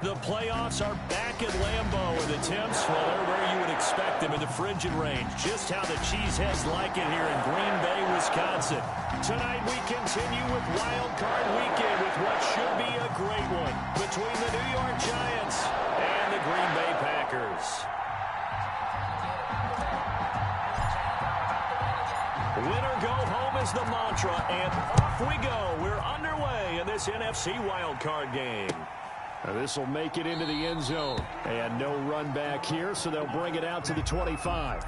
The playoffs are back at Lambeau, and the temps, well, they're where you would expect them in the frigid range. Just how the Cheeseheads like it here in Green Bay, Wisconsin. Tonight we continue with Wild Card Weekend with what should be a great one between the New York Giants and the Green Bay Packers. Winner go home is the mantra, and off we go. We're underway in this NFC Wild Card game. This will make it into the end zone. And no run back here, so they'll bring it out to the 25.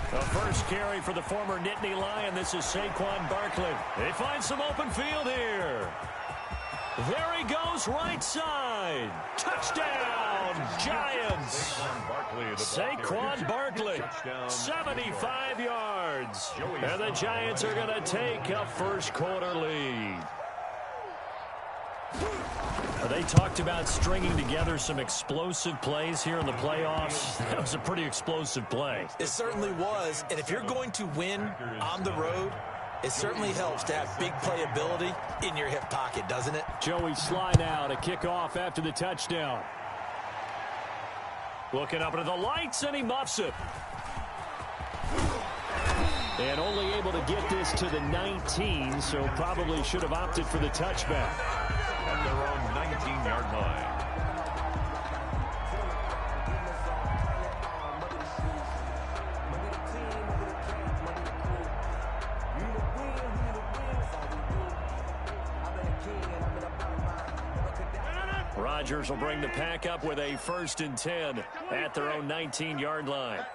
The first carry for the former Nittany Lion. This is Saquon Barkley. They find some open field here. There he goes, right side. Touchdown, Giants. Saquon Barkley, 75 yards. And the Giants are going to take a first quarter lead. They talked about stringing together some explosive plays here in the playoffs. That was a pretty explosive play. It certainly was. And if you're going to win on the road, it certainly helps to have big playability in your hip pocket, doesn't it? Joey Sly now to kick off after the touchdown. Looking up into the lights, and he muffs it. And only able to get this to the 19, so probably should have opted for the touchback. At their own 19-yard line. Rodgers will bring the pack up with a 1st and 10 at their own 19-yard line.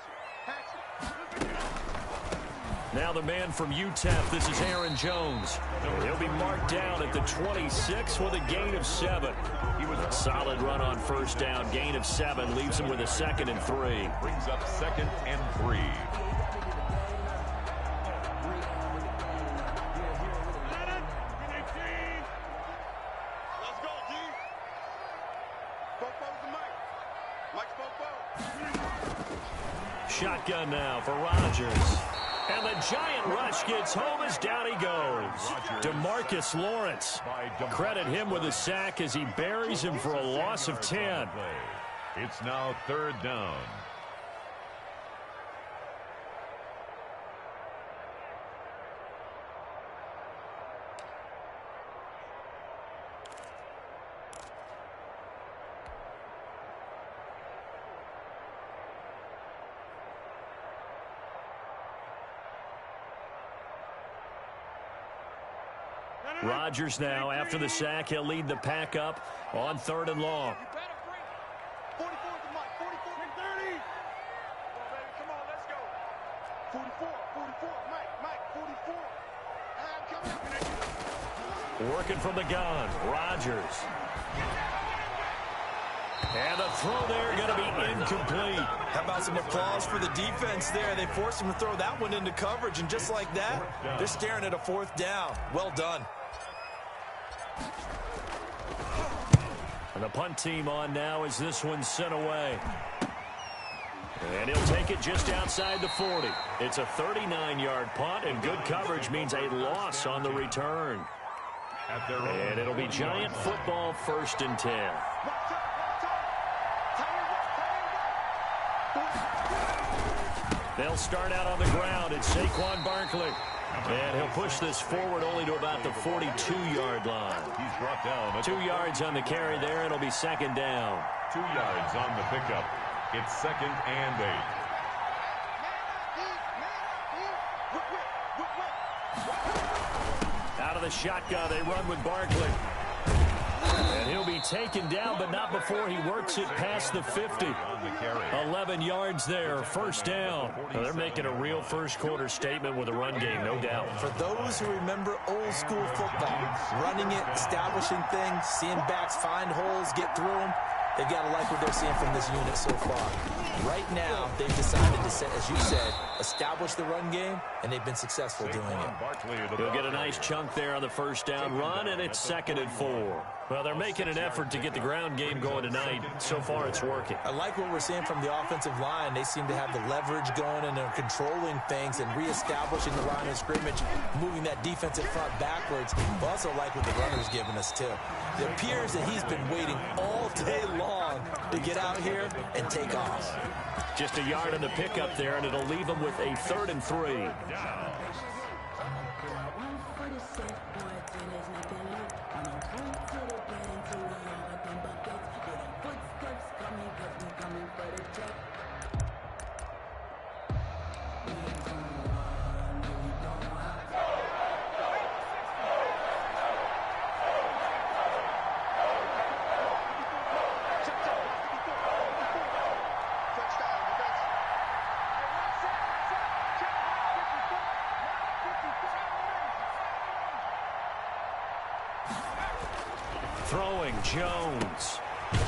Now the man from UTEP, this is Aaron Jones. He'll be marked down at the 26 with a gain of 7. He was a solid run on first down. Gain of 7 leaves him with a 2nd and 3. Brings up 2nd and 3. Shotgun now for Rodgers. And the giant rush gets home as down he goes. DeMarcus Lawrence. Credit him with a sack as he buries him for a loss of 10. It's now 3rd down. Rodgers now, after the sack, he'll lead the pack up on 3rd and long. Working from the gun, Rodgers. And the throw there going to be incomplete. How about some applause for the defense there? They forced him to throw that one into coverage, and just like that, they're staring at a 4th down. Well done. And the punt team on now as this one's sent away. And he'll take it just outside the 40. It's a 39-yard punt, and good coverage means a loss on the return. And it'll be Giant football, 1st and 10. They'll start out on the ground. It's Saquon Barkley. And he'll push this forward only to about the 42-yard line. He's brought down. 2 yards on the carry there. It'll be 2nd down. 2 yards on the pickup. It's 2nd and 8. Out of the shotgun, they run with Barkley. And he'll be taken down, but not before he works it past the 50. 11 yards there, 1st down. Well, they're making a real first-quarter statement with a run game, no doubt. For those who remember old-school football, running it, establishing things, seeing backs find holes, get through them, they've got to like what they're seeing from this unit so far. Right now, they've decided to, as you said, establish the run game, and they've been successful doing it. He'll get a nice chunk there on the 1st down run, and it's 2nd and 4. Well, they're making an effort to get the ground game going tonight. So far, it's working. I like what we're seeing from the offensive line. They seem to have the leverage going, and they're controlling things and reestablishing the line of scrimmage, moving that defensive front backwards. I also like what the runner's giving us, too. It appears that he's been waiting all day long to get out here and take off. Just a yard on the pickup there, and it'll leave him with a 3rd and 3. Throwing, Jones.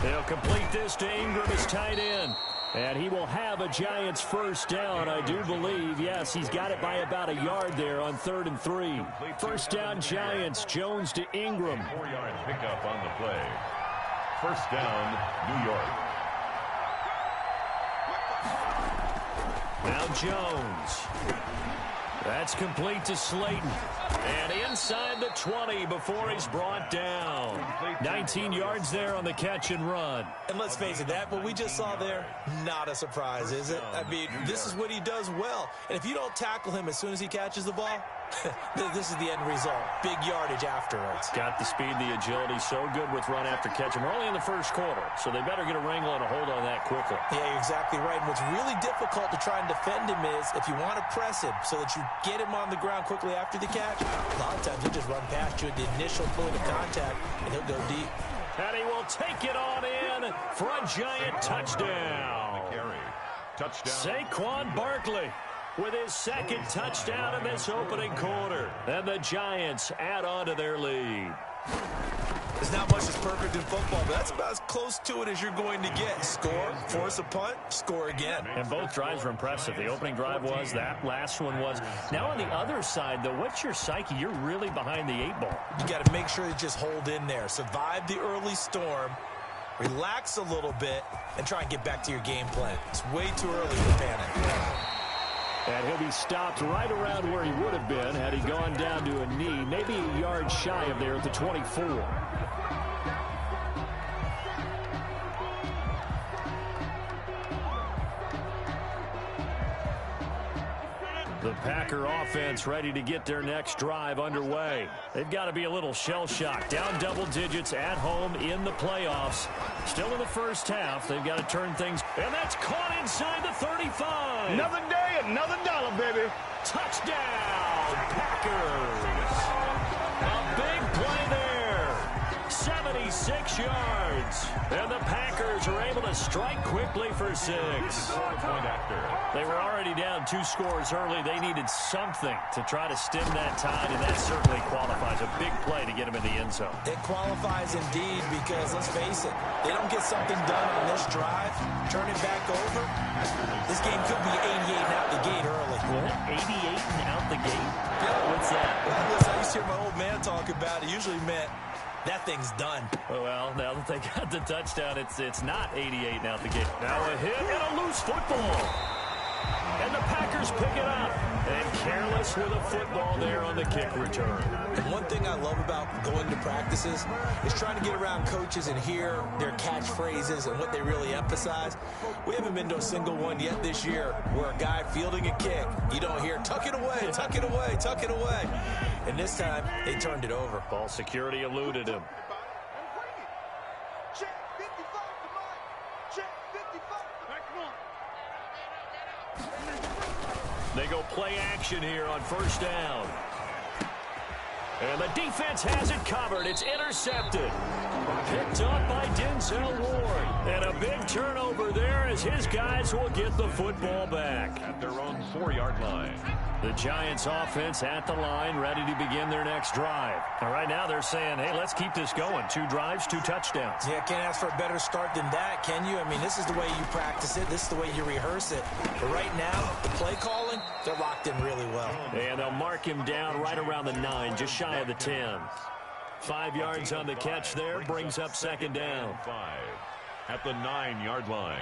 They'll complete this to Ingram as tight end. And he will have a Giants 1st down, I do believe. Yes, he's got it by about a yard there on 3rd and 3. 1st down, Giants. Jones to Ingram. 4-yard pickup on the play. 1st down, New York. Now Jones. That's complete to Slayton. And inside the 20 before he's brought down. 19 yards there on the catch and run. And let's face it, that what we just saw there, not a surprise, is it? I mean, this is what he does well. And if you don't tackle him as soon as he catches the ball, this is the end result. Big yardage afterwards. Got the speed, the agility, so good with run after catch. And we're only in the 1st quarter, so they better get a wrangle and a hold on that quickly. Yeah, you're exactly right. And what's really difficult to try and defend him is if you want to press him so that you get him on the ground quickly after the catch, a lot of times he'll just run past you at the initial point of contact, and he'll go deep. And he will take it on in for a Giant touchdown. Touchdown. Saquon Barkley with his 2nd touchdown in this opening quarter. And the Giants add on to their lead. There's not much that's perfect in football, but that's about as close to it as you're going to get. Score, force a punt, score again. And both drives were impressive. The opening drive was, that last one was. Now on the other side, though, what's your psyche? You're really behind the 8 ball. You got to make sure you just hold in there. Survive the early storm, relax a little bit, and try and get back to your game plan. It's way too early to panic. And he'll be stopped right around where he would have been had he gone down to a knee, maybe a yard shy of there at the 24. The Packer offense ready to get their next drive underway. They've got to be a little shell-shocked. Down double digits at home in the playoffs. Still in the 1st half. They've got to turn things. And that's caught inside the 35. Another day, another dollar, baby. Touchdown, Packers. A big play there. 76 yards. And the Packers are able to strike quickly for 6. Point after. They were already down 2 scores early. They needed something to try to stem that tide, and that certainly qualifies. A big play to get them in the end zone. It qualifies indeed because, let's face it, they don't get something done on this drive, turn it back over, this game could be 88 and out the gate early. What? 88 and out the gate? Yeah. What's that? Well, listen, I used to hear my old man talk about it. Usually meant that thing's done. Well, now that they got the touchdown, it's not 88 now at the game. Now a hit and a loose football. And the Packers pick it up. And careless with a football there on the kick return. One thing I love about going to practices is trying to get around coaches and hear their catchphrases and what they really emphasize. We haven't been to a single one yet this year where a guy fielding a kick, you don't hear, tuck it away, tuck it away, tuck it away. And this time, they turned it over. Ball security eluded him. They go play action here on first down. And the defense has it covered. It's intercepted. Picked up by Denzel Ward. And a big turnover there as his guys will get the football back. At their own 4-yard line. The Giants offense at the line, ready to begin their next drive. And right now they're saying, hey, let's keep this going. 2 drives, 2 touchdowns. Yeah, can't ask for a better start than that, can you? I mean, this is the way you practice it. This is the way you rehearse it. But right now, the play calling, they're locked in really well. And they'll mark him down right around the 9, just shy of the 10. 5 yards on the catch there, brings up second down. 5 at the 9-yard line.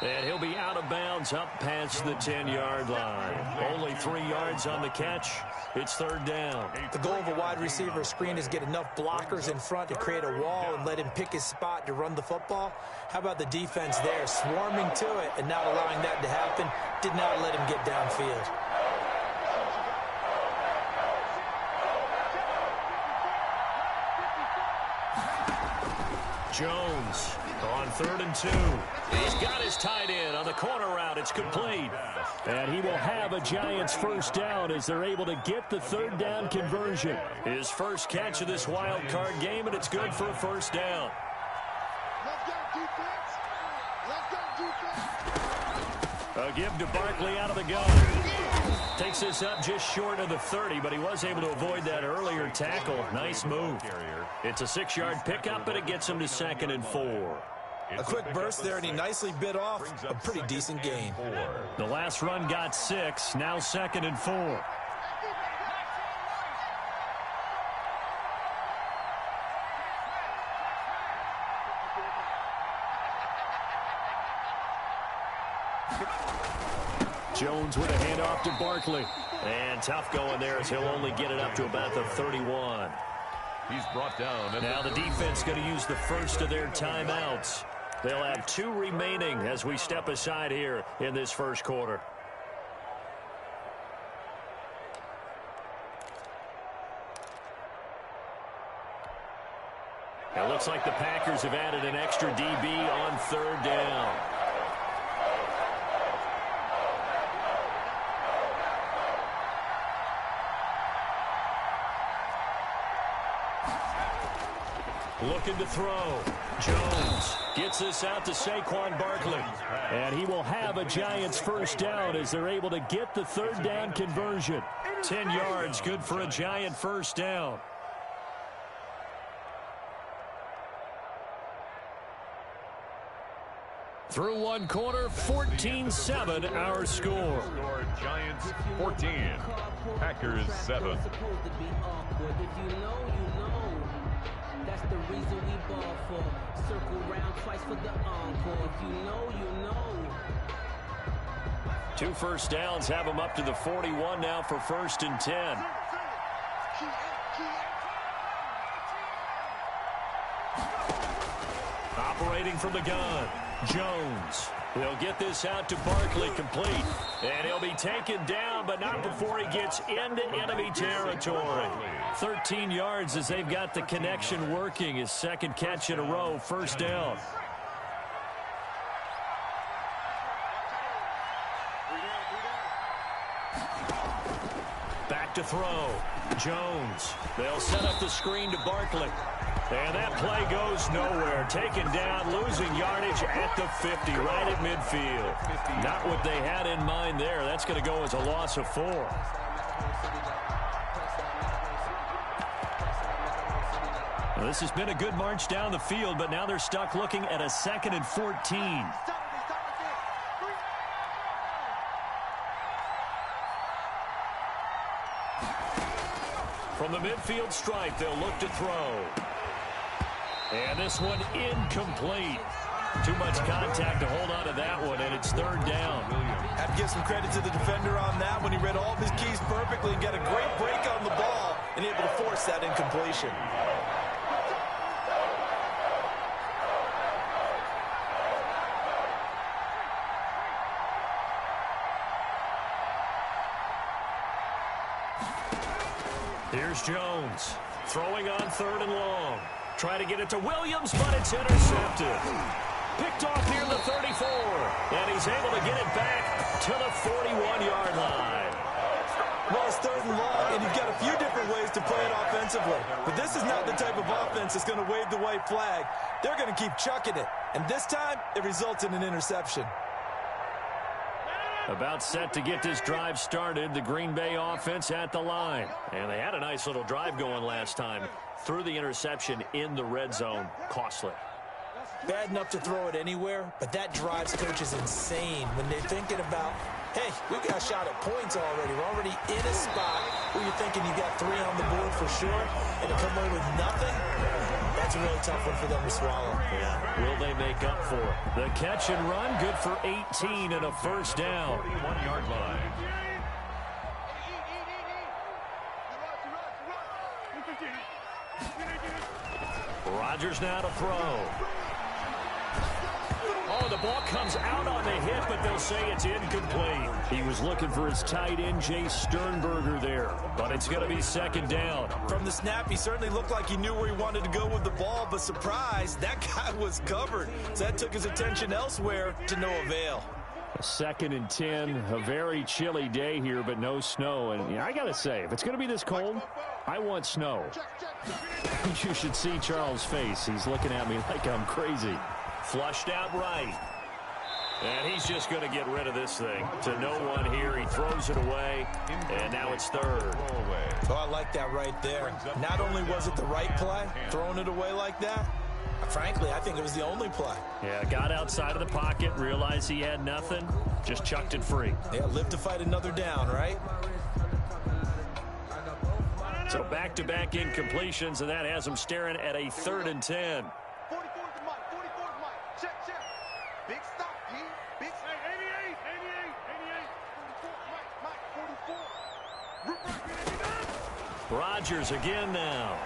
And he'll be out of bounds up past the 10-yard line. Only 3 yards on the catch. It's third down. The goal of a wide receiver screen is get enough blockers in front to create a wall and let him pick his spot to run the football. How about the defense there, swarming to it and not allowing that to happen? Did not let him get downfield. Jones on 3rd and 2. He's got his tight end on the corner route. It's complete. And he will have a Giants first down as they're able to get the third down conversion. His first catch of this wild card game, and it's good for a first down. A give to Barkley out of the gun. Takes this up just short of the 30, but he was able to avoid that earlier tackle. Nice move. It's a 6-yard pickup, and it gets him to 2nd and 4. A quick burst there, and he nicely bit off a pretty decent gain. The last run got 6, now 2nd and 4. Jones with a handoff to Barkley. And tough going there as he'll only get it up to about the 31. He's brought down. Now the defense going to use the first of their timeouts. They'll have 2 remaining as we step aside here in this first quarter. It looks like the Packers have added an extra DB on 3rd down. Looking to throw. Jones gets this out to Saquon Barkley. And he will have a Giants first down as they're able to get the third down conversion. 10 yards, good for a Giant first down. Through one quarter, 14-7 our score. Giants 14, Packers 7. That's the reason we ball for. Circle round twice for the encore. If you know, you know. 2 first downs have them up to the 41 now for 1st and 10. Operating from the gun, Jones. They'll get this out to Barkley, complete. And he'll be taken down, but not before he gets into enemy territory. 13 yards as they've got the connection working. His 2nd catch in a row, first down. Back to throw. Jones. They'll set up the screen to Barkley. And that play goes nowhere. Taken down, losing yardage at the 50, right at midfield. Not what they had in mind there. That's going to go as a loss of 4. Well, this has been a good march down the field, but now they're stuck looking at a 2nd and 14. From the midfield stripe, they'll look to throw. And this one incomplete. Too much contact to hold on to that one, and it's third down. Have to give some credit to the defender on that when he read all of his keys perfectly and got a great break on the ball and able to force that incompletion. Here's Jones, throwing on third and long. Try to get it to Williams, but it's intercepted. Picked off near the 34, and he's able to get it back to the 41-yard line. Well, it's third and long, and you've got a few different ways to play it offensively. But this is not the type of offense that's going to wave the white flag. They're going to keep chucking it. And this time, it results in an interception. About set to get this drive started, the Green Bay offense at the line. And they had a nice little drive going last time. Threw the interception in the red zone. Costly. Bad enough to throw it anywhere, but that drives coaches insane when they're thinking about, hey, we got a shot at points already. We're already in a spot where you're thinking you got 3 on the board for sure, and to come away with nothing, that's a really tough one for them to swallow. Yeah. Will they make up for it? The catch and run, good for 18 and a first down. 41-yard line. Rodgers now to throw. Oh, the ball comes out on the hit, but they'll say it's incomplete. He was looking for his tight end, Jay Sternberger there, but it's going to be second down. From the snap, he certainly looked like he knew where he wanted to go with the ball, but surprise, that guy was covered. So that took his attention elsewhere to no avail. A 2nd and 10, a very chilly day here, but no snow. And yeah, I got to say, if it's going to be this cold, I want snow. You should see Charles' face. He's looking at me like I'm crazy. Flushed out right. And he's just going to get rid of this thing. To no one here. He throws it away. And now it's third. Oh, I like that right there. Not only was it the right play, throwing it away like that, frankly, I think it was the only play. Yeah, got outside of the pocket, realized he had nothing, just chucked it free. Yeah, live to fight another down, right? So back-to-back incompletions, and that has him staring at a 3rd and 10. 44 to Mike, 44 to Mike. Check. Big stop, G. Big stop. 88, 44. Mike, Rodgers again now.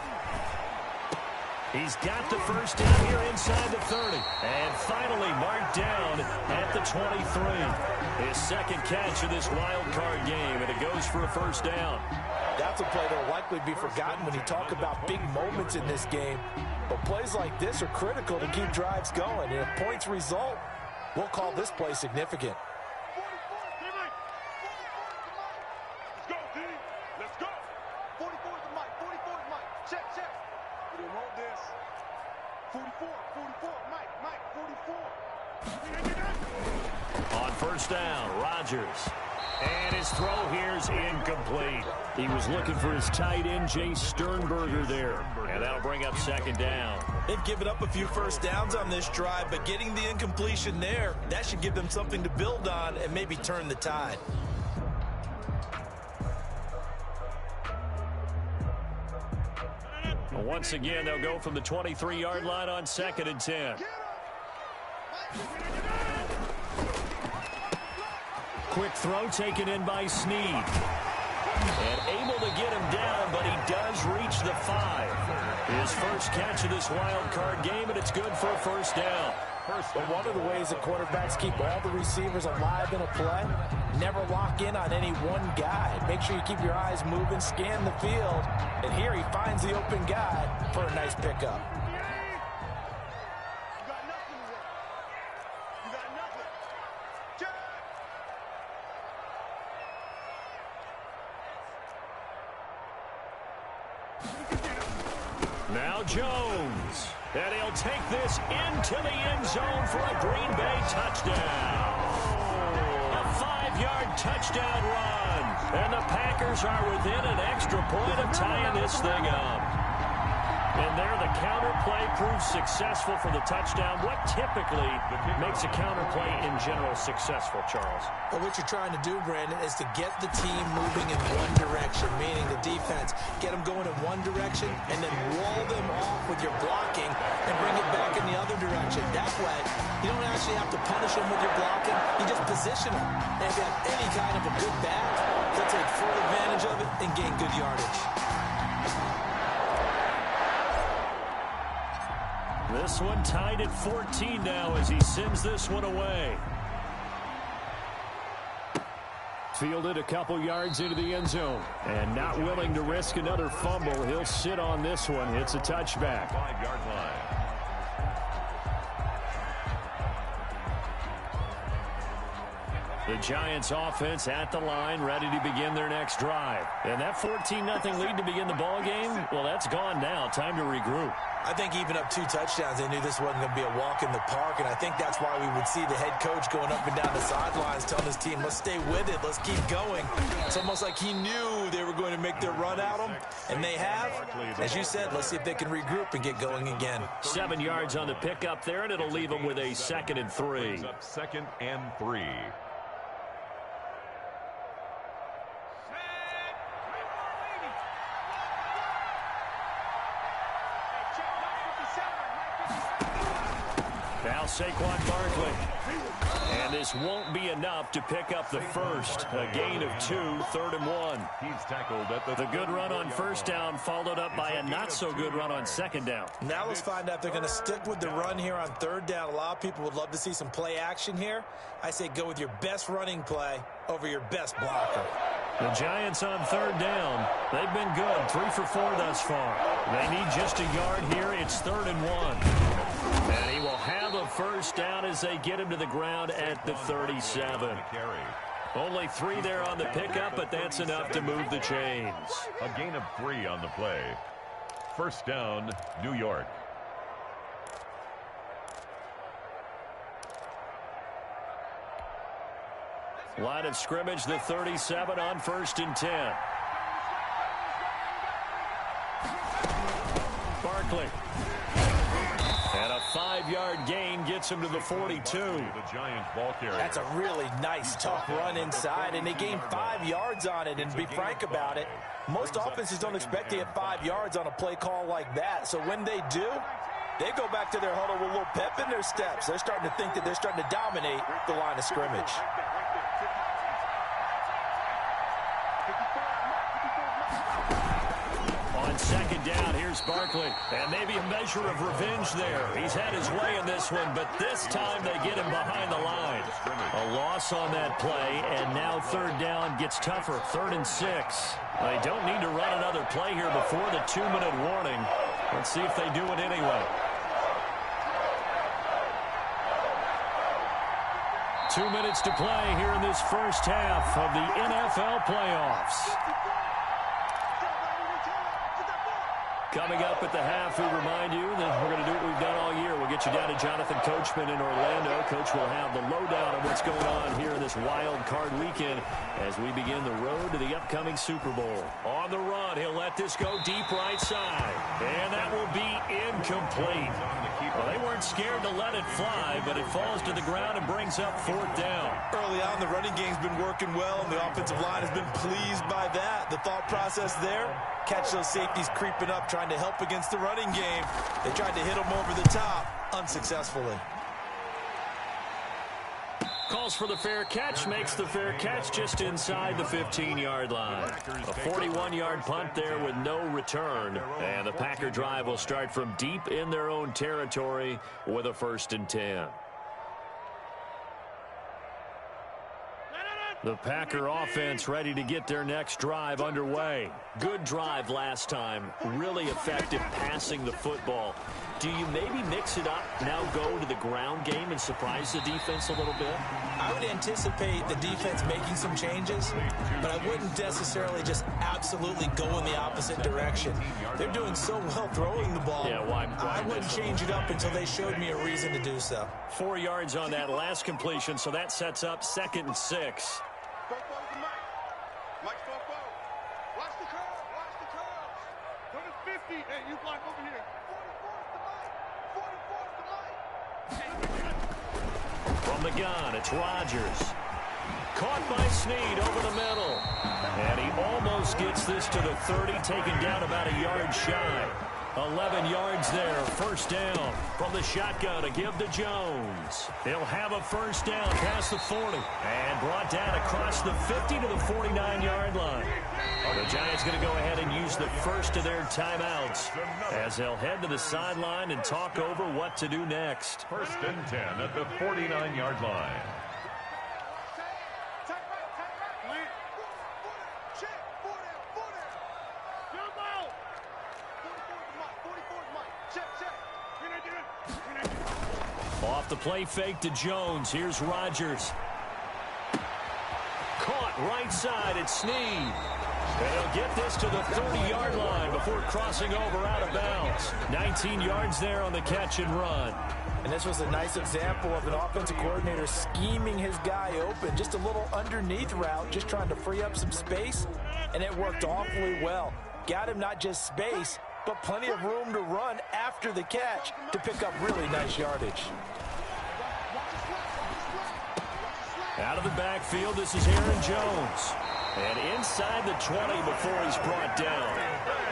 He's got the first down here inside the 30. And finally marked down at the 23. His second catch of this wild card game, and it goes for a first down. That's a play that will likely be forgotten when you talk about big moments in this game. But plays like this are critical to keep drives going. And if points result, we'll call this play significant. 44 to Mike. Let's go, team. Let's go. 44 to Mike. 44 to Mike. Check. We don't want this. 44, Mike, 44. On first down, Rodgers. And his throw here's incomplete. He was looking for his tight end, Jay Sternberger there. And that'll bring up second down. They've given up a few first downs on this drive, but getting the incompletion there, that should give them something to build on and maybe turn the tide. Once again, they'll go from the 23-yard line on 2nd and 10. Quick throw taken in by Snead. And able to get him down, but he does reach the 5. His first catch of this wild card game, and it's good for a first down. But one of the ways that quarterbacks keep all the receivers alive in a play, never lock in on any one guy. Make sure you keep your eyes moving, scan the field. And here he finds the open guy for a nice pickup. Now Jones. And he'll take this into the end zone for a Green Bay touchdown. A 5-yard touchdown run. And the Packers are within an extra point of tying this thing up. And there the counter play proves successful for the touchdown. What typically makes a counter play in general successful, Charles? But what you're trying to do, Brandon, is to get the team moving in one direction. direction, meaning the defense. Get them going in one direction and then wall them off with your blocking and bring it back in the other direction. That way, you don't actually have to punish them with your blocking. You just position them. And if you have any kind of a good back, they'll take full advantage of it and gain good yardage. This one tied at 14 now as he sends this one away. Fielded a couple yards into the end zone. And not willing to risk another fumble. He'll sit on this one. It's a touchback. 5-yard line. The Giants offense at the line, ready to begin their next drive. And that 14-0 lead to begin the ball game, well, that's gone now. Time to regroup. I think even up 2 touchdowns, they knew this wasn't going to be a walk in the park, and I think that's why we would see the head coach going up and down the sidelines telling his team, let's stay with it, let's keep going. It's almost like he knew they were going to make their run at him, and they have. As you said, let's see if they can regroup and get going again. 7 yards on the pickup there, and it'll leave them with a 2nd and 3. 2nd and 3. Now Saquon Barkley. And this won't be enough to pick up the first. A gain of 2, 3rd and 1. He's tackled at The good run on first down followed up by a not-so-good run on second down. Now let's find out if they're going to stick with the run here on 3rd down. A lot of people would love to see some play action here. I say go with your best running play over your best blocker. The Giants on 3rd down. They've been good. 3 for 4 thus far. They need just a yard here. It's 3rd and 1. And he will have a first down as they get him to the ground at the 37. Only 3 there on the pickup, but that's enough to move the chains. A gain of 3 on the play. 1st down, New York. Line of scrimmage, the 37 on 1st and 10. Barkley. And a 5-yard gain gets him to the 42. The Giants ball carrier. That's a really nice, tough run inside, and they gained 5 yards on it. And to be frank about it, most offenses don't expect to get 5 yards on a play call like that. So when they do, they go back to their huddle with a little pep in their steps. They're starting to think that they're starting to dominate the line of scrimmage. On 2nd down, here's Barkley. And maybe a measure of revenge there. He's had his way in this one, but this time they get him behind the line. A loss on that play, and now 3rd down gets tougher. 3rd and 6. They don't need to run another play here before the 2-minute warning. Let's see if they do it anyway. 2 minutes to play here in this first half of the NFL playoffs. Coming up at the half, we remind you that we're going to do what we've done all year. We'll get you down to Jonathan Coachman in Orlando. Coach will have the lowdown of what's going on here in this wild card weekend as we begin the road to the upcoming Super Bowl. On the run, he'll let this go deep right side. And that will be incomplete. Well, they weren't scared to let it fly, but it falls to the ground and brings up 4th down. Early on, the running game's been working well, and the offensive line has been pleased by that. The thought process there, catch those safeties creeping up, trying to help against the running game. They tried to hit them over the top, unsuccessfully. Calls for the fair catch, makes the fair catch just inside the 15-yard line. A 41-yard punt there with no return. And the Packer drive will start from deep in their own territory with a 1st and 10. The Packer offense ready to get their next drive underway. Good drive last time. Really effective passing the football. Do you maybe mix it up, now go to the ground game and surprise the defense a little bit? I would anticipate the defense making some changes, but I wouldn't necessarily just absolutely go in the opposite direction. They're doing so well throwing the ball. Yeah, why I wouldn't change it up until they showed me a reason to do so. 4 yards on that last completion, so that sets up 2nd and 6. Mike's go forward. Watch the curl. Watch the curls. Go to 50. Hey, you block over here. 44's the Mike. 44's the Mike. From the gun, it's Rodgers. Caught by Snead over the middle. And he almost Jones gets this to the 30, taken down about a yard shy. 11 yards there, first down from the shotgun to give to Jones. He'll have a first down past the 40 and brought down across the 50 to the 49-yard line. The Giants going to go ahead and use the first of their timeouts as they'll head to the sideline and talk over what to do next. First and 10 at the 49-yard line. Off the play fake to Jones. Here's Rodgers. Caught right side at Snead. And he'll get this to the 30-yard line before crossing over out of bounds. 19 yards there on the catch and run. And this was a nice example of an offensive coordinator scheming his guy open. Just a little underneath route, just trying to free up some space. And it worked awfully well. Got him not just space, but plenty of room to run after the catch to pick up really nice yardage. Out of the backfield, this is Aaron Jones. And inside the 20 before he's brought down.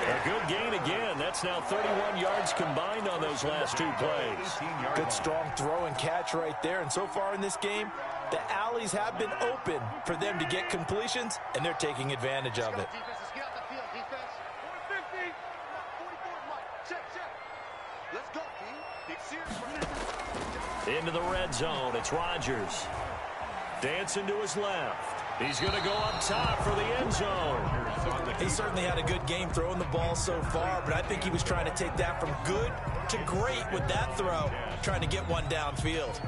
A good gain again. That's now 31 yards combined on those last two plays. Good strong throw and catch right there. And so far in this game, the alleys have been open for them to get completions, and they're taking advantage of it. Into the red zone, it's Rodgers. Dancing to his left. He's going to go up top for the end zone. He certainly had a good game throwing the ball so far, but I think he was trying to take that from good to great with that throw, trying to get one downfield.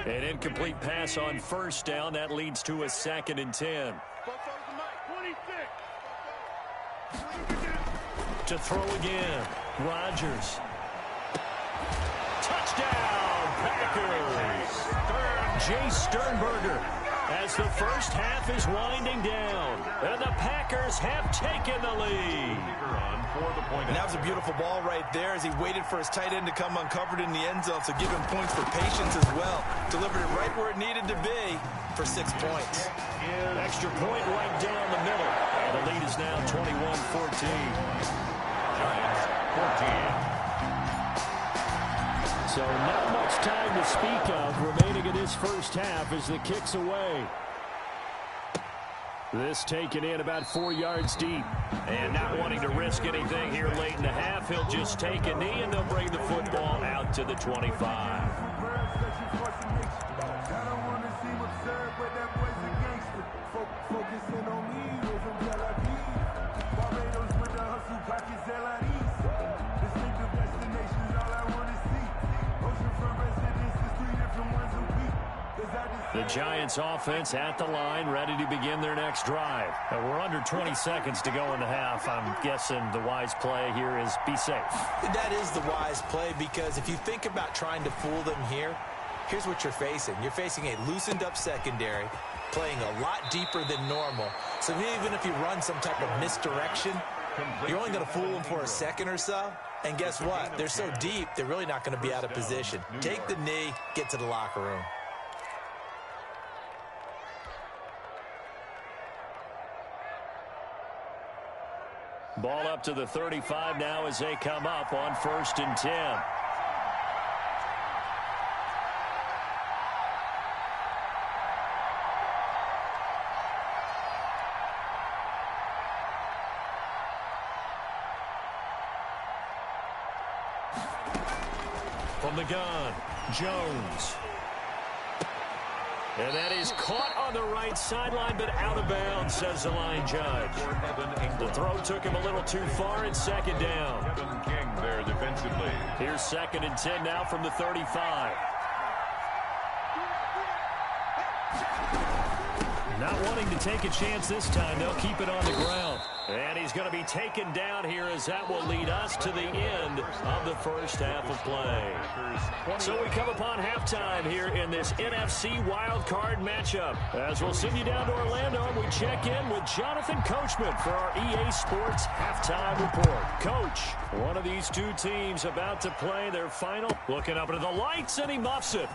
An incomplete pass on first down. That leads to a 2nd and 10. To throw again. Rodgers. Touchdown, Packers. Jay Sternberger as the first half is winding down. And the Packers have taken the lead. And that was a beautiful ball right there as he waited for his tight end to come uncovered in the end zone, so give him points for patience as well. Delivered it right where it needed to be for 6 points. Extra point right down the middle. And the lead is now 21-14. Giants 14. So not much time to speak of remaining in this first half as the kick's away. This taken in about 4 yards deep. And not wanting to risk anything here late in the half, he'll just take a knee and they'll bring the football out to the 25. The Giants offense at the line, ready to begin their next drive. We're under 20 seconds to go in the half. I'm guessing the wise play here is be safe. That is the wise play, because if you think about trying to fool them here, here's what you're facing. You're facing a loosened up secondary, playing a lot deeper than normal. So even if you run some type of misdirection, you're only going to fool them for a second or so. And guess what? They're so deep, they're really not going to be out of position. Take the knee, get to the locker room. Ball up to the 35 now as they come up on 1st and 10. From the gun, Jones. And that is caught on the right sideline, but out of bounds, says the line judge. The throw took him a little too far. It's 2nd down. Kevin King there defensively. Here's 2nd and 10 now from the 35. Not wanting to take a chance this time. They'll keep it on the ground. And he's going to be taken down here as that will lead us to the end of the first half of play. So we come upon halftime here in this NFC wildcard matchup. As we'll send you down to Orlando, and we check in with Jonathan Coachman for our EA Sports halftime report. Coach, one of these two teams about to play their final. Looking up into the lights, and he muffs it.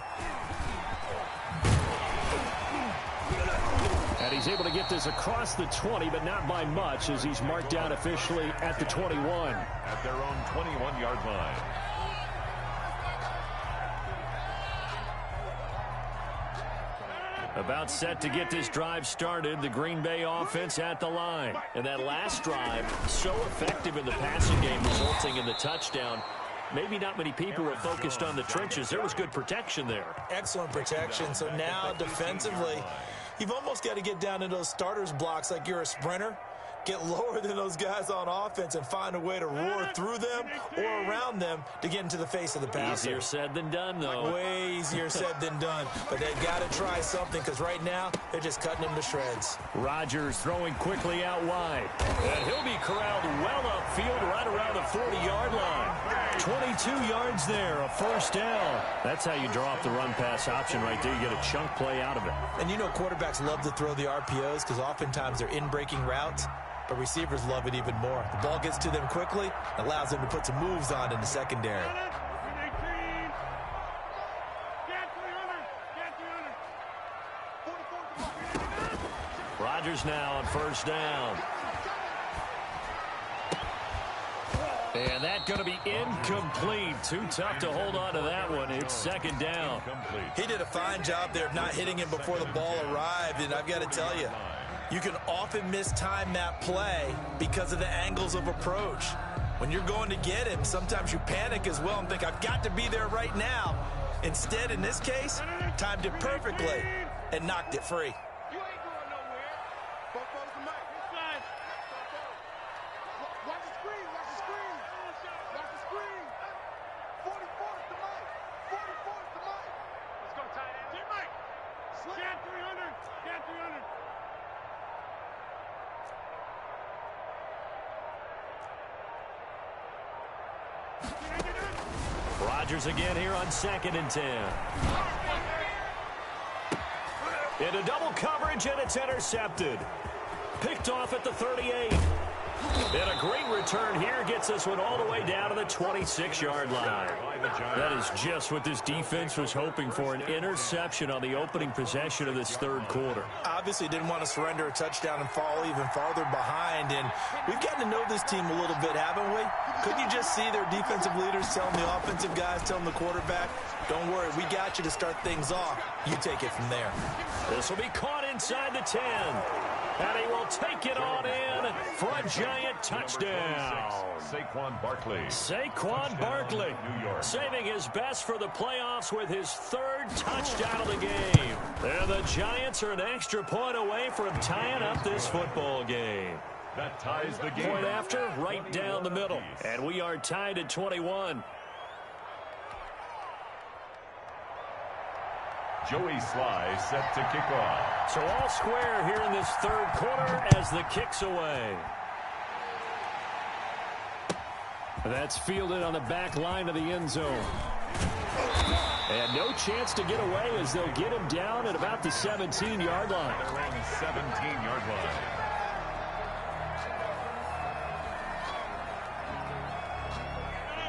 And he's able to get this across the 20, but not by much, as he's marked down officially at the 21. At their own 21-yard line. About set to get this drive started, the Green Bay offense at the line. And that last drive, so effective in the passing game, resulting in the touchdown. Maybe not many people were focused on the trenches. There was good protection there. Excellent protection. So now defensively, you've almost got to get down into those starters blocks like you're a sprinter. Get lower than those guys on offense and find a way to roar through them or around them to get into the face of the passer. Easier said than done, though. Way easier said than done. But they've got to try something, because right now they're just cutting him to shreds. Rodgers throwing quickly out wide. And he'll be corralled well upfield right around the 40-yard line. 22 yards there, a first down. That's how you draw up the run-pass option right there. You get a chunk play out of it. And you know quarterbacks love to throw the RPOs because oftentimes they're in-breaking routes. But receivers love it even more. The ball gets to them quickly, allows them to put some moves on in the secondary. Rodgers now on first down. And that's going to be incomplete. Too tough to hold on to that one. It's second down. He did a fine job there of not hitting him before the ball arrived. And I've got to tell you, you can often mistime that play because of the angles of approach. When you're going to get him, sometimes you panic as well and think, I've got to be there right now. Instead, in this case, timed it perfectly and knocked it free. You ain't going nowhere. Both of them out. Inside. Watch the screen. Watch the screen. Watch the screen. 44 is the mic. 44 is the mic. Let's go, tight end. Get Mike. Scan 300. Scan 300. Rodgers again here on 2nd and 10. Into double coverage, and it's intercepted. Picked off at the 38. And a great return here gets us one all the way down to the 26-yard line. That is just what this defense was hoping for, an interception on the opening possession of this third quarter. Obviously didn't want to surrender a touchdown and fall even farther behind. And we've gotten to know this team a little bit, haven't we? Couldn't you just see their defensive leaders telling the offensive guys, telling the quarterback, don't worry, we got you to start things off. You take it from there. This will be caught inside the 10. And he will take it on in for a giant touchdown. Saquon Barkley. Saquon Barkley saving his best for the playoffs with his third touchdown of the game. And the Giants are an extra point away from tying up this football game. That ties the game. Point after, right down the middle. And we are tied at 21. Joey Sly set to kick off. So all square here in this third quarter as the kick's away. That's fielded on the back line of the end zone. And no chance to get away as they'll get him down at about the 17-yard line. Around the 17-yard line.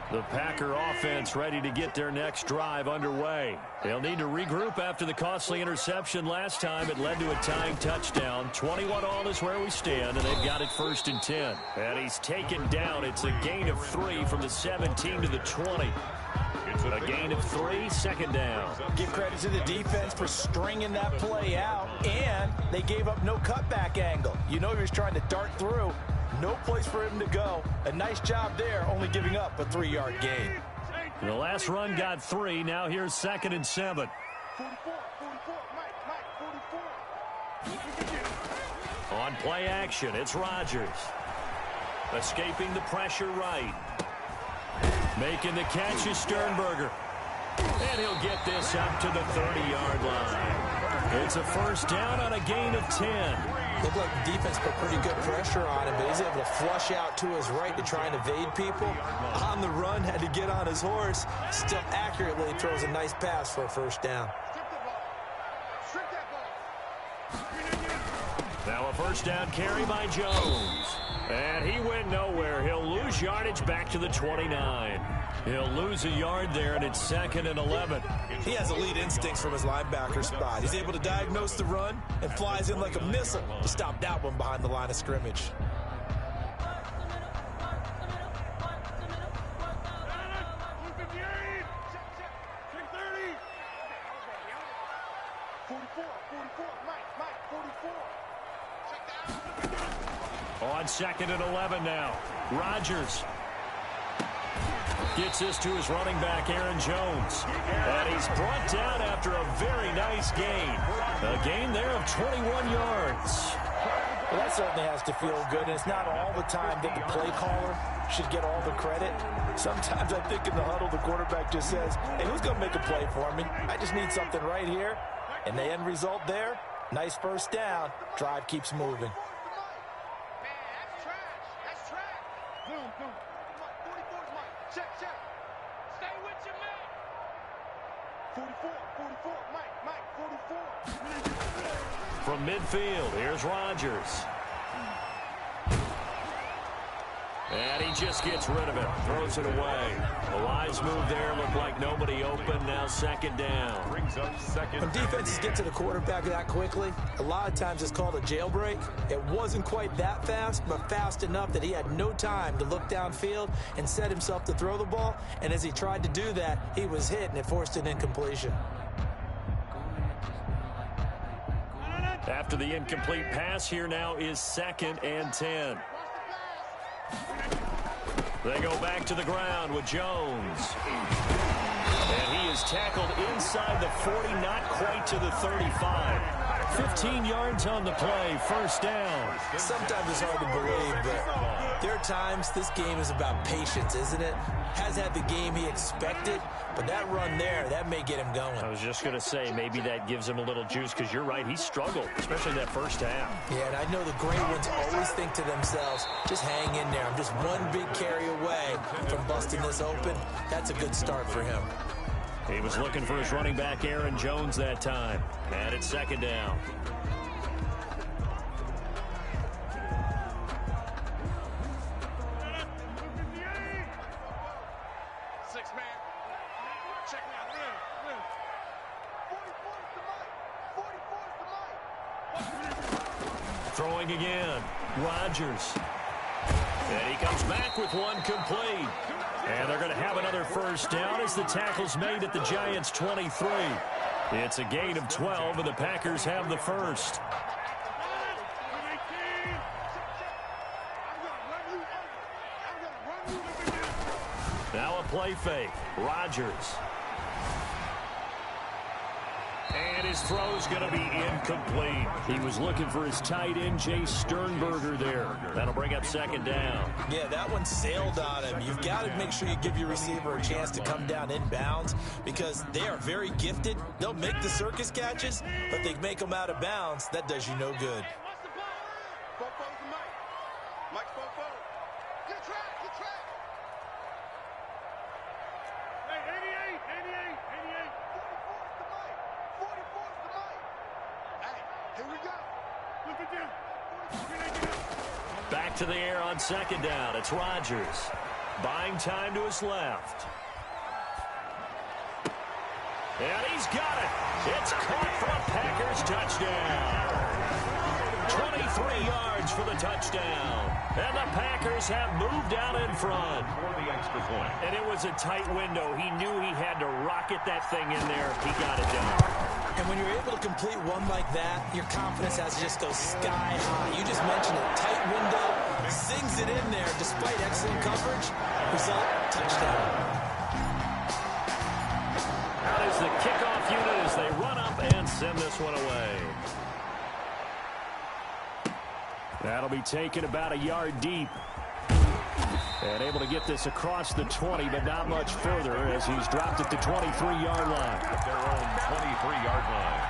The Packer offense ready to get their next drive underway. They'll need to regroup after the costly interception last time. It led to a tying touchdown. 21-all is where we stand, and they've got it 1st and 10. And he's taken down. It's a gain of 3 from the 17 to the 20. A gain of 3, 2nd down. Give credit to the defense for stringing that play out, and they gave up no cutback angle. You know he was trying to dart through. No place for him to go. A nice job there, only giving up a 3-yard gain. The last run got 3. Now here's 2nd and 7. 44, Mike, 44. On play action, it's Rodgers. Escaping the pressure right. Making the catch is Sternberger. And he'll get this up to the 30-yard line. It's a first down on a gain of 10. Looked like the defense put pretty good pressure on him, but he's able to flush out to his right to try and evade people. On the run, had to get on his horse. Still accurately throws a nice pass for a first down. Now a first down carry by Jones. And he went nowhere. He'll lose yardage back to the 29. He'll lose a yard there, and it's 2nd and 11. He has elite instincts from his linebacker spot. He's able to diagnose the run and flies in like a missile to stop that one behind the line of scrimmage. On 2nd and 11 now. Rodgers gets this to his running back, Aaron Jones. And he's brought down after a very nice gain. A gain there of 21 yards. Well, that certainly has to feel good, and it's not all the time that the play caller should get all the credit. Sometimes I think in the huddle, the quarterback just says, hey, who's going to make a play for me? I just need something right here. And the end result there, nice first down. Drive keeps moving. From midfield, here's Rodgers. And he just gets rid of it, throws it away. A wise move there, looked like nobody open, now 2nd down. Brings up 2nd. When defenses get to the quarterback that quickly, a lot of times it's called a jailbreak. It wasn't quite that fast, but fast enough that he had no time to look downfield and set himself to throw the ball. And as he tried to do that, he was hit, and it forced an incompletion. After the incomplete pass, here now is 2nd and 10. They go back to the ground with Jones. And he is tackled inside the 40, not quite to the 35. 15 yards on the play, first down. Sometimes it's hard to believe, but there are times this game is about patience, isn't it? Has had the game he expected, but that run there, that may get him going. I was just going to say, maybe that gives him a little juice, because you're right, he struggled, especially that first half. Yeah, and I know the great ones always think to themselves, just hang in there. I'm just one big carry away from busting this open. That's a good start for him. He was looking for his running back, Aaron Jones, that time. And it's 2nd down. Throwing again. Rodgers. And he comes back with one complete. And they're going to have another first down as the tackle's made at the Giants' 23. It's a gain of 12, and the Packers have the first. Now a play fake. Rodgers. And his throw's going to be incomplete. He was looking for his tight end, Jay Sternberger there. That'll bring up 2nd down. Yeah, that one sailed on him. You've got to make sure you give your receiver a chance to come down inbounds because they are very gifted. They'll make the circus catches, but they make them out of bounds. That does you no good. Back to the air on 2nd down. It's Rodgers. Buying time to his left. And he's got it. It's caught for a Packers touchdown. 23 yards for the touchdown. And the Packers have moved out in front. For the extra point. And it was a tight window. He knew he had to rocket that thing in there. He got it done. And when you're able to complete one like that, your confidence has to just go sky high. You just mentioned it. Tight window, zings it in there despite excellent coverage. Result, touchdown. Out is the kickoff unit as they run up and send this one away. That'll be taken about a yard deep. And able to get this across the 20, but not much further as he's dropped at the 23-yard line. At their own 23-yard line.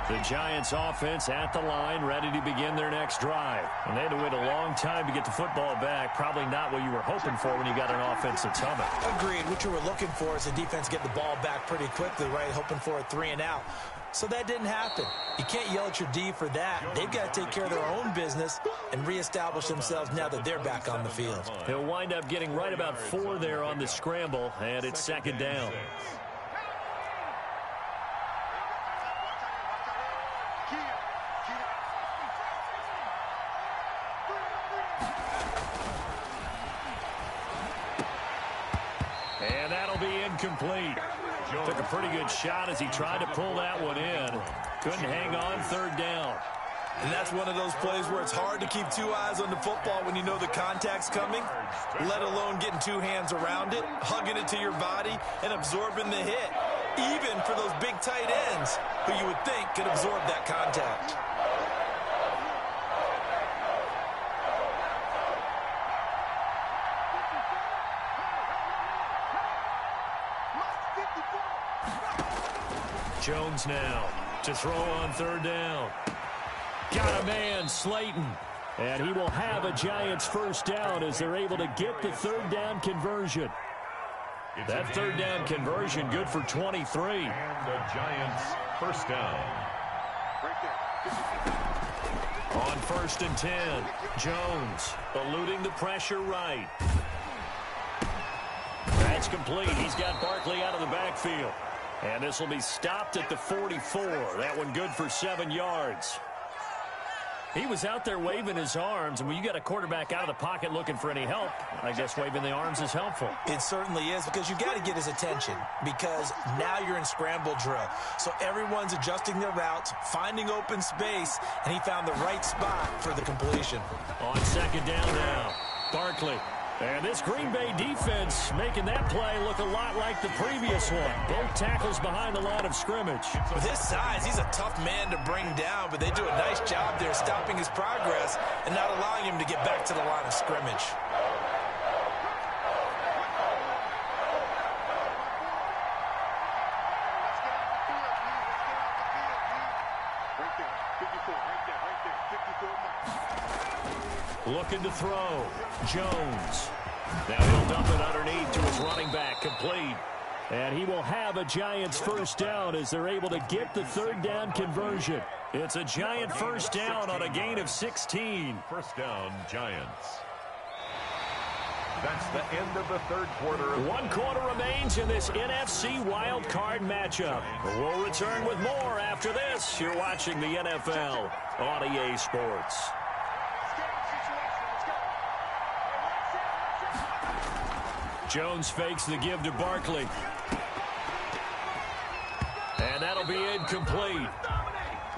The Giants offense at the line, ready to begin their next drive. And they had to wait a long time to get the football back. Probably not what you were hoping for when you got an offense that's humming. Agreed. What you were looking for is the defense get the ball back pretty quickly, right? Hoping for a 3-and-out. So that didn't happen. You can't yell at your D for that. They've got to take care of their own business and reestablish themselves now that they're back on the field. He'll wind up getting right about 4 there on the scramble, and it's second down. And that'll be incomplete. Took a pretty good shot as he tried to pull that one in. Couldn't hang on third down. And that's one of those plays where it's hard to keep 2 eyes on the football when you know the contact's coming, let alone getting 2 hands around it, hugging it to your body, and absorbing the hit, even for those big tight ends who you would think could absorb that contact. Jones now to throw on third down. Got a man, Slayton. And he will have a Giants first down as they're able to get the third down conversion. That third down conversion good for 23. And the Giants first down. On 1st and 10, Jones eluding the pressure right. That's complete. He's got Barkley out of the backfield. And this will be stopped at the 44. That one good for 7 yards. He was out there waving his arms, and when you got a quarterback out of the pocket looking for any help, I guess waving the arms is helpful. It certainly is, because you got to get his attention, because now you're in scramble drill. So everyone's adjusting their routes, finding open space, and he found the right spot for the completion. On second down now, Barkley. And this Green Bay defense making that play look a lot like the previous one. Both tackles behind the line of scrimmage. With his size, he's a tough man to bring down, but they do a nice job there stopping his progress and not allowing him to get back to the line of scrimmage. Looking to throw. Jones. Now he'll dump it underneath to his running back. Complete. And he will have a Giants first down as they're able to get the third down conversion. It's a Giant first down on a gain of 16. First down, Giants. That's the end of the third quarter. 1 quarter remains in this NFC wild card matchup. We'll return with more after this. You're watching the NFL on EA Sports. Jones fakes the give to Barkley. And that'll be incomplete.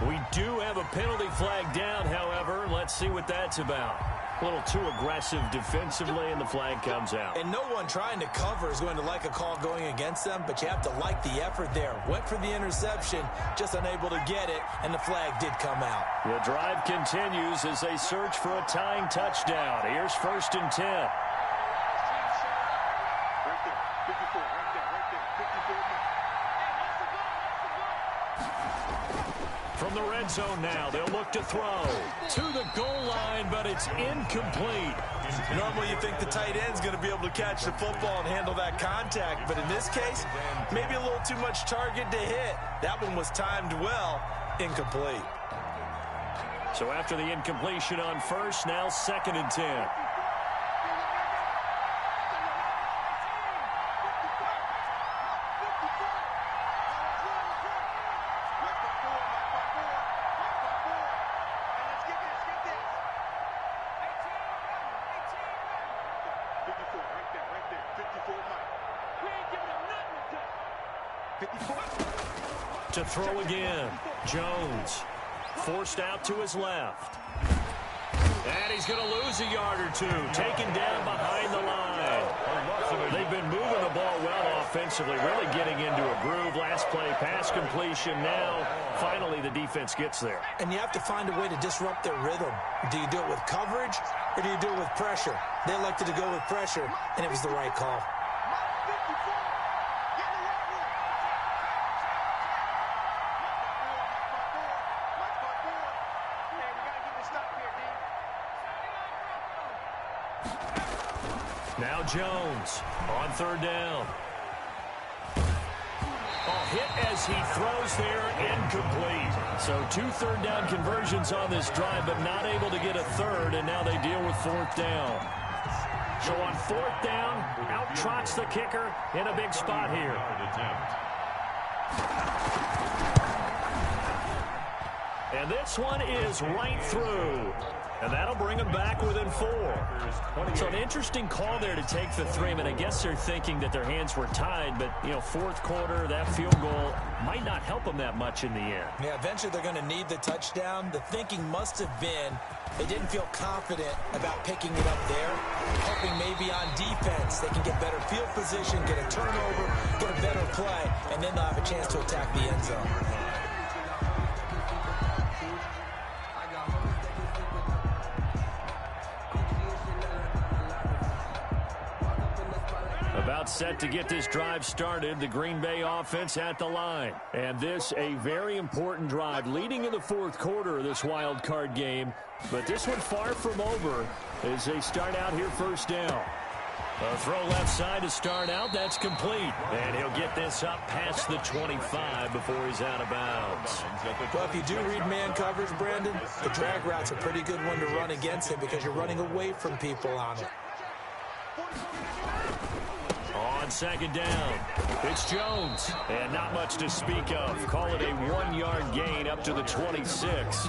We do have a penalty flag down, however. Let's see what that's about. A little too aggressive defensively, and the flag comes out. And no one trying to cover is going to like a call going against them, but you have to like the effort there. Went for the interception, just unable to get it, and the flag did come out. The drive continues as they search for a tying touchdown. Here's 1st and 10. From the red zone now, they'll look to throw to the goal line, but it's incomplete. Normally you think the tight end's going to be able to catch the football and handle that contact, but in this case, maybe a little too much target to hit. That one was timed well, incomplete. So after the incompletion on first, now 2nd and 10. To throw again, Jones forced out to his left. And he's going to lose a yard or two, taken down behind the line. They've been moving the ball well offensively, really getting into a groove. Last play, pass completion. Now, finally, the defense gets there. And you have to find a way to disrupt their rhythm. Do you do it with coverage, or do you do it with pressure? They elected to go with pressure, and it was the right call. Now Jones on third down. Hit as he throws there, incomplete. So 2 third-down conversions on this drive, but not able to get a third, and now they deal with fourth down. So on fourth down, out trots the kicker in a big spot here. And this one is right through. And that'll bring them back within 4. So an interesting call there to take the 3. I mean, I guess they're thinking that their hands were tied, but, you know, fourth quarter, that field goal might not help them that much in the end. Yeah, eventually they're going to need the touchdown. The thinking must have been they didn't feel confident about picking it up there, hoping maybe on defense they can get better field position, get a turnover, get a better play, and then they'll have a chance to attack the end zone. About set to get this drive started, the Green Bay offense at the line. And this a very important drive leading in the fourth quarter of this wild card game. But this one far from over as they start out here first down. A throw left side to start out. That's complete. And he'll get this up past the 25 before he's out of bounds. Well, if you do read man coverage, Brandon, the drag route's a pretty good one to run against him because you're running away from people on it. On second down, it's Jones. And not much to speak of. Call it a 1-yard gain up to the 26.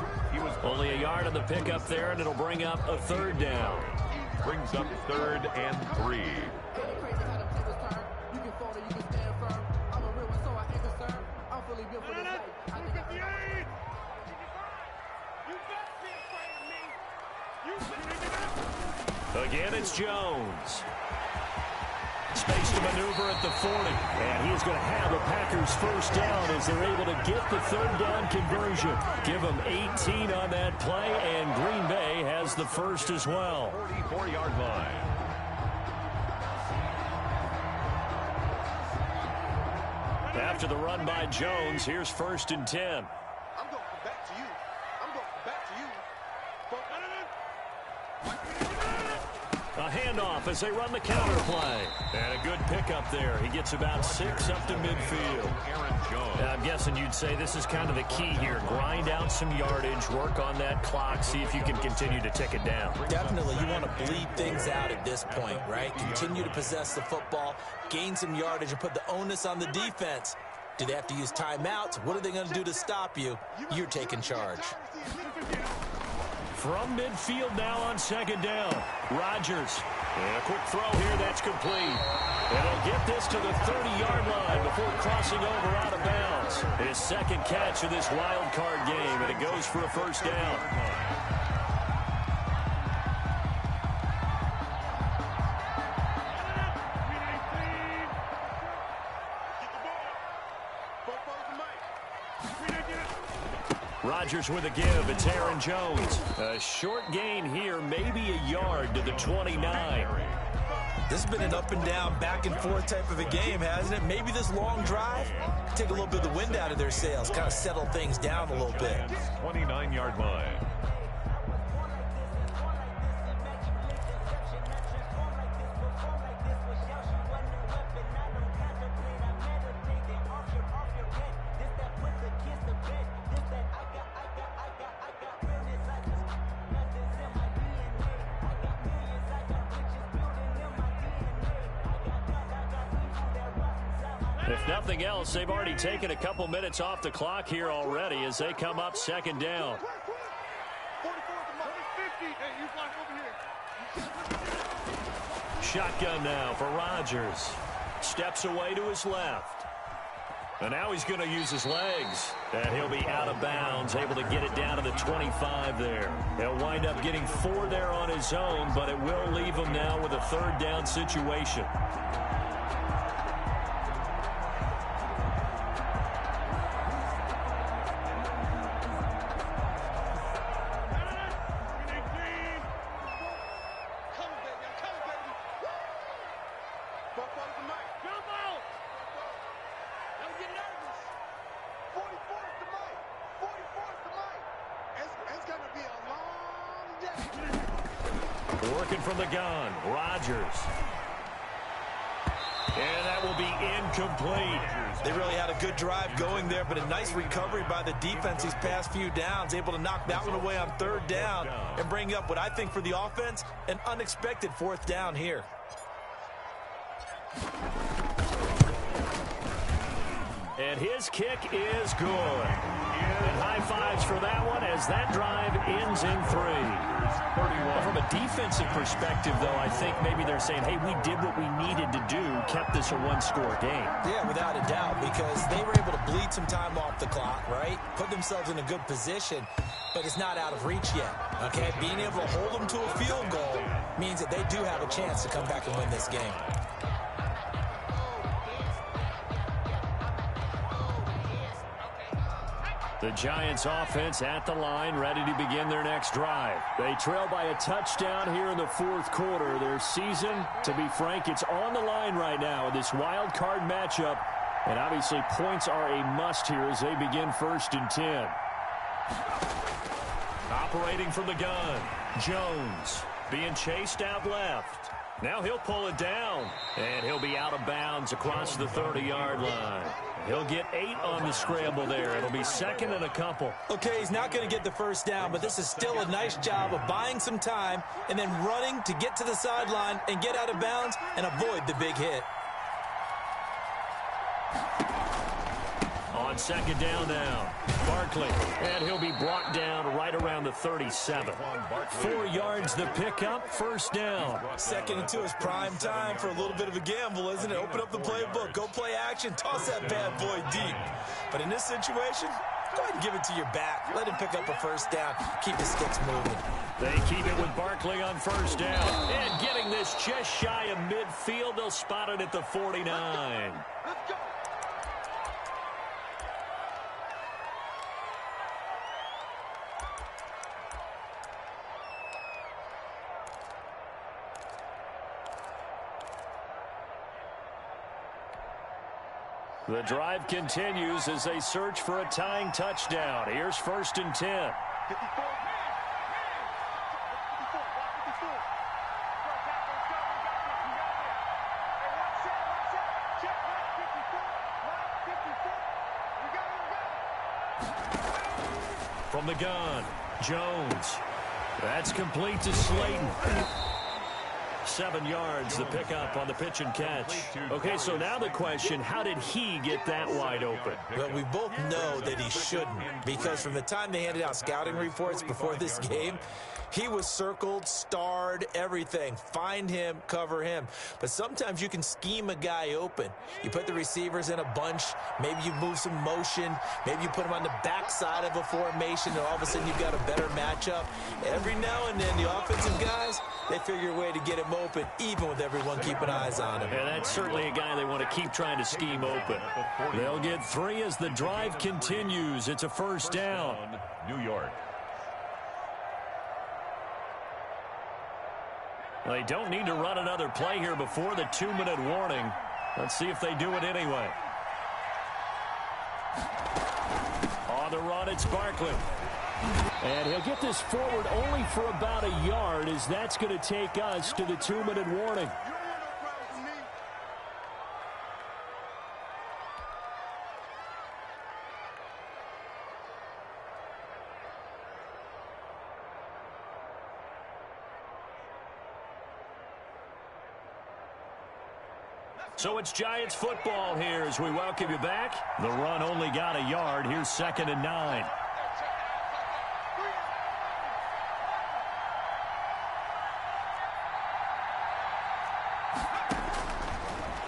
Only a yard on the pickup there, and it'll bring up a third down. Brings up 3rd and 3. Again, it's Jones. Space to maneuver at the 40. And he's going to have a Packers first down as they're able to get the third down conversion. Give them 18 on that play, and Green Bay has the first as well. 44-yard line. After the run by Jones, here's 1st and 10. I'm going back to you. I'm going back to you. A handoff as they run the counter play. And a good pickup there. He gets about 6 up to midfield. I'm guessing you'd say this is kind of the key here. Grind out some yardage, work on that clock, see if you can continue to tick it down. Definitely, you want to bleed things out at this point, right? Continue to possess the football, gain some yardage, and put the onus on the defense. Do they have to use timeouts? What are they going to do to stop you? You're taking charge. From midfield now on second down. Rodgers. And a quick throw here. That's complete. And he'll get this to the 30-yard line before crossing over out of bounds. His second catch of this wild card game, and it goes for a first down. Rodgers with a give. It's Aaron Jones. A short gain here, maybe a yard to the 29. This has been an up and down, back and forth type of a game, hasn't it? Maybe this long drive, take a little bit of the wind out of their sails, kind of settle things down a little bit. 29-yard line. If nothing else, they've already taken a couple minutes off the clock here already as they come up second down. Shotgun now for Rodgers. Steps away to his left. And now he's going to use his legs. And he'll be out of bounds, able to get it down to the 25 there. He'll wind up getting 4 there on his own, but it will leave him now with a third down situation. Working from the gun, Rodgers. And that will be incomplete. They really had a good drive going there, but a nice recovery by the defense these past few downs, able to knock that one away on third down and bring up what I think for the offense, an unexpected fourth down here. And his kick is good. And high fives for that one as that drive ends in 3. From a defensive perspective, though, I think maybe they're saying, hey, we did what we needed to do, kept this a one-score game. Yeah, without a doubt, because they were able to bleed some time off the clock, right? Put themselves in a good position, but it's not out of reach yet, okay? Being able to hold them to a field goal means that they do have a chance to come back and win this game. The Giants offense at the line, ready to begin their next drive. They trail by a touchdown here in the fourth quarter. Their season, to be frank, it's on the line right now in this wild card matchup. And obviously points are a must here as they begin 1st and 10. Operating from the gun, Jones being chased out left. Now he'll pull it down, and he'll be out of bounds across the 30-yard line. He'll get 8 on the scramble there. It'll be 2nd and a couple. Okay, he's not going to get the first down, but this is still a nice job of buying some time and then running to get to the sideline and get out of bounds and avoid the big hit. On 2nd down now, Barkley, and he'll be brought down right around the 37. 4 yards the pickup, 1st down. 2nd and 2 is prime time for a little bit of a gamble, isn't it? Open up the playbook, go play action, toss that bad boy deep. But in this situation, go ahead and give it to your back. Let him pick up a 1st down, keep the sticks moving. They keep it with Barkley on 1st down. And getting this just shy of midfield, they'll spot it at the 49. Let's go. The drive continues as they search for a tying touchdown. Here's 1st and 10. 54. From the gun, Jones. That's complete to Slayton. 7 yards, the pickup on the pitch and catch. Okay, so now the question, how did he get that wide open? Well, we both know that he shouldn't, because from the time they handed out scouting reports before this game, he was circled, starred, everything. Find him, cover him. But sometimes you can scheme a guy open. You put the receivers in a bunch. Maybe you move some motion. Maybe you put him on the backside of a formation, and all of a sudden you've got a better matchup. Every now and then, the offensive guys, they figure a way to get him open, even with everyone keeping eyes on him. And that's certainly a guy they want to keep trying to scheme open. They'll get 3 as the drive continues. It's a 1st down. New York. They don't need to run another play here before the 2-minute warning. Let's see if they do it anyway. On the run, it's Barkley. And he'll get this forward only for about a yard, as that's going to take us to the 2-minute warning. So it's Giants football here as we welcome you back. The run only got a yard. Here's 2nd and 9.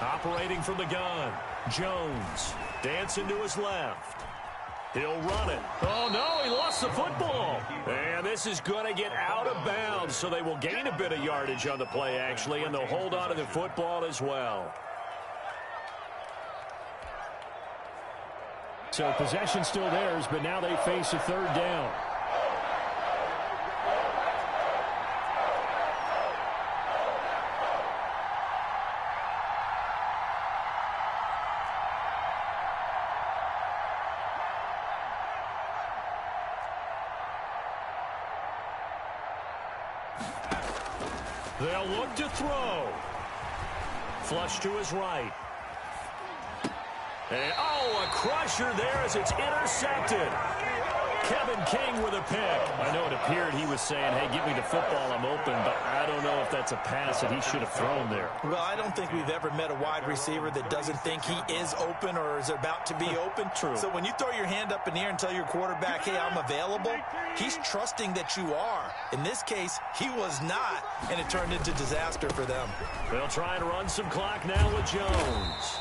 Operating from the gun, Jones dancing to his left. He'll run it. Oh, no, he lost the football. And this is going to get out of bounds, so they will gain a bit of yardage on the play, actually, and they'll hold on to the football as well. So possession still theirs, but now they face a 3rd down. They'll look to throw. Flush to his right. And, oh, a crusher there as it's intercepted. Kevin King with a pick. I know it appeared he was saying, hey, give me the football, I'm open, but I don't know if that's a pass that he should have thrown there. Well, I don't think we've ever met a wide receiver that doesn't think he is open or is about to be open. True. So when you throw your hand up in the air and tell your quarterback, hey, I'm available, he's trusting that you are. In this case, he was not, and it turned into disaster for them. They'll try and run some clock now with Jones.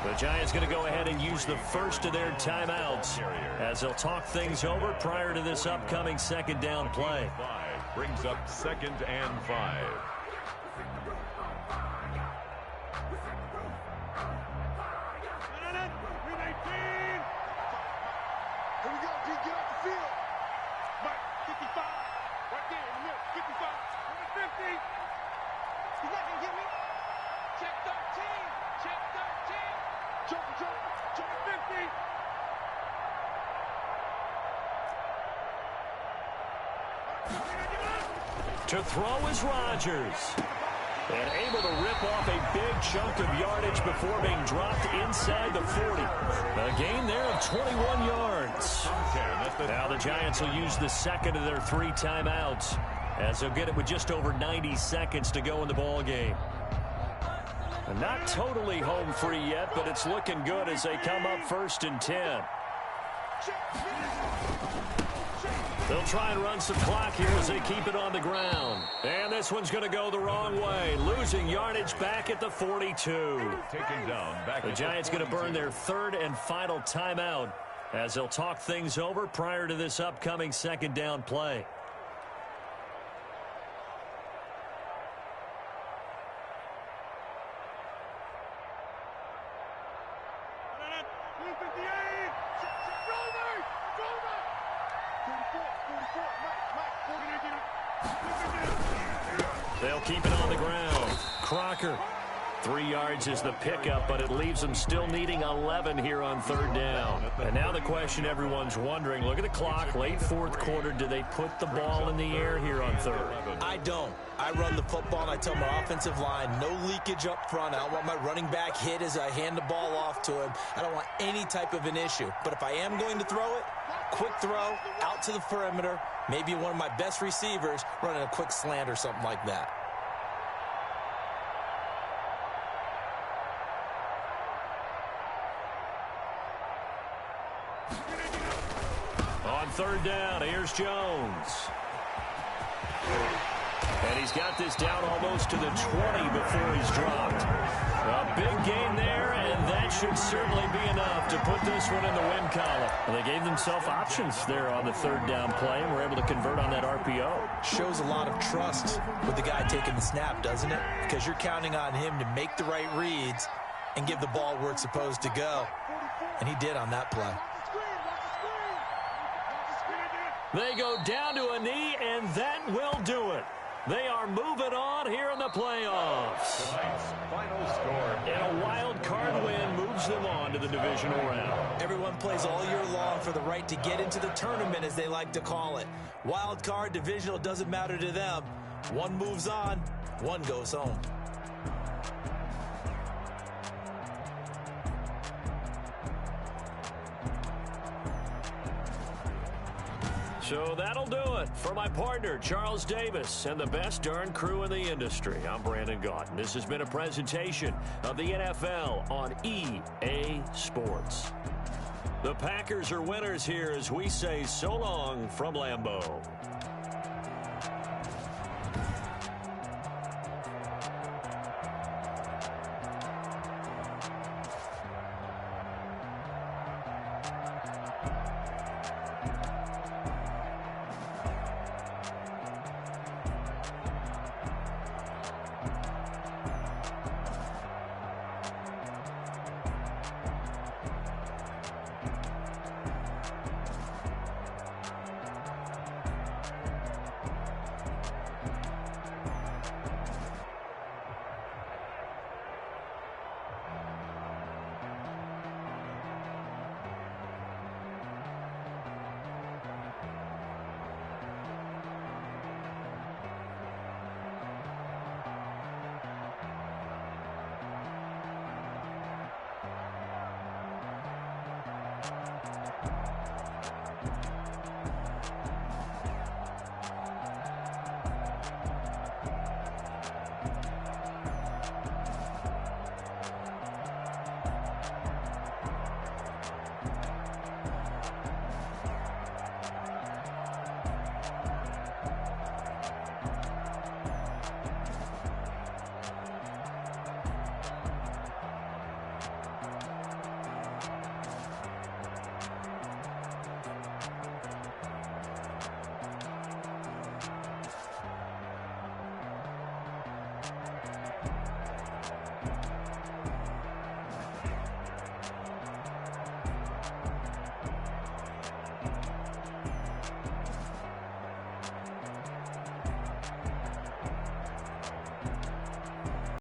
The Giants going to go ahead and use the first of their timeouts as they'll talk things over prior to this upcoming second down play. Brings up 2nd and 5. Here we go, D. Get off the field. Mike, 55. Right there in the middle. 55. 50. He's not going to get me. Check 13. Check 13. Joker. Check 50. To throw is Rodgers. And able to rip off a big chunk of yardage before being dropped inside the 40. A gain there of 21 yards. Now the Giants will use the second of their 3 timeouts as they'll get it with just over 90 seconds to go in the ball game. Not totally home free yet, but it's looking good as they come up 1st and 10. They'll try and run some clock here as they keep it on the ground. And this one's going to go the wrong way, losing yardage back at the 42. Taken down back. The Giants going to burn their 3rd and final timeout as they'll talk things over prior to this upcoming second down play. They'll keep it on the ground. Crocker, 3 yards is the pickup, but it leaves them still needing 11 here on 3rd down. And now the question everyone's wondering, look at the clock, late 4th quarter, do they put the ball in the air here on 3rd? I don't. I run the football, and I tell my offensive line, no leakage up front. I don't want my running back hit as I hand the ball off to him. I don't want any type of an issue. But if I am going to throw it, quick throw, out to the perimeter, maybe one of my best receivers running a quick slant or something like that. On 3rd down, here's Jones. And he's got this down almost to the 20 before he's dropped. A big gain there, and that should certainly be enough to put this one in the win column. Well, they gave themselves options there on the 3rd down play, and were able to convert on that RPO. Shows a lot of trust with the guy taking the snap, doesn't it? Because you're counting on him to make the right reads and give the ball where it's supposed to go. And he did on that play. They go down to a knee, and that will do it. They are moving on here in the playoffs. Tonight's final score. And a wild card win moves them on to the divisional round. Everyone plays all year long for the right to get into the tournament, as they like to call it. Wild card, divisional, doesn't matter to them. One moves on, one goes home. So that'll do it for my partner, Charles Davis, and the best darn crew in the industry. I'm Brandon Gaudin. This has been a presentation of the NFL on EA Sports. The Packers are winners here as we say so long from Lambeau.